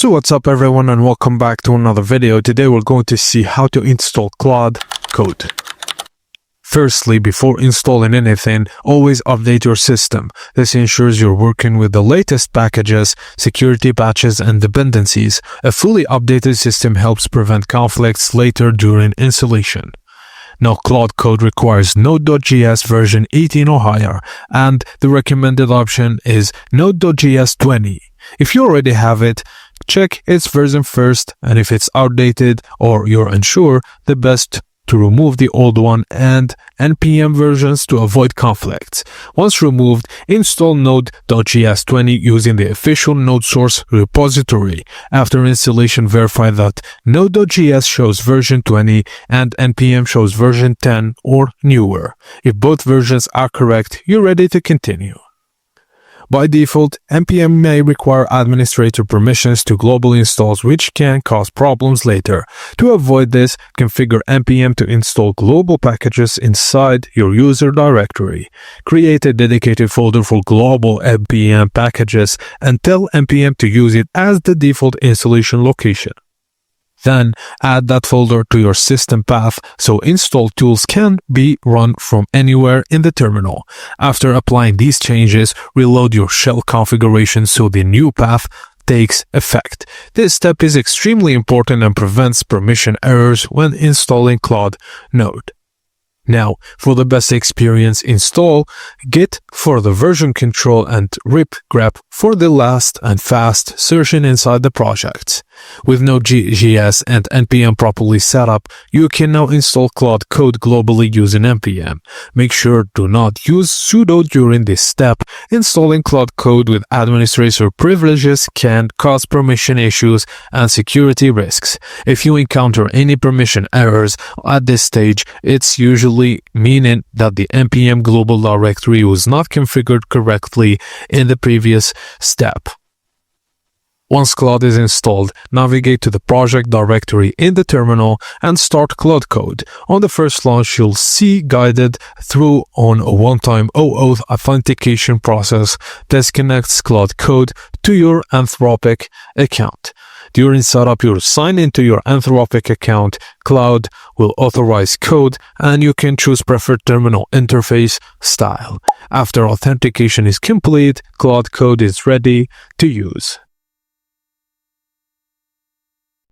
So what's up everyone and welcome back to another video. Today we're going to see how to install Claude Code. Firstly, before installing anything, always update your system. This ensures you're working with the latest packages, security patches, and dependencies. A fully updated system helps prevent conflicts later during installation. Now, Claude Code requires Node.js version 18 or higher, and the recommended option is Node.js 20. If you already have it, check its version first, and if it's outdated or you're unsure, the best to remove the old one and npm versions to avoid conflicts. Once removed, install Node.js 20 using the official Node source repository. After installation, verify that Node.js shows version 20 and npm shows version 10 or newer. If both versions are correct, you're ready to continue. By default, npm may require administrator permissions to global installs, which can cause problems later. To avoid this, configure npm to install global packages inside your user directory. Create a dedicated folder for global npm packages and tell npm to use it as the default installation location. Then add that folder to your system path so install tools can be run from anywhere in the terminal. After applying these changes, reload your shell configuration so the new path takes effect. This step is extremely important and prevents permission errors when installing Claude Node. Now, for the best experience, install Git for the version control and grep for the last and fast searching inside the project. With Node.js and npm properly set up, you can now install Claude Code globally using npm. Make sure do not use sudo during this step. Installing Claude Code with administrator privileges can cause permission issues and security risks. If you encounter any permission errors at this stage, it's usually meaning that the npm global directory was not configured correctly in the previous step. Once Claude is installed, navigate to the project directory in the terminal and start Claude Code. On the first launch, you'll see guided through on a one-time OAuth authentication process that connects Claude Code to your Anthropic account. During setup, you'll sign into your Anthropic account, Claude will authorize code, and you can choose preferred terminal interface style. After authentication is complete, Claude Code is ready to use.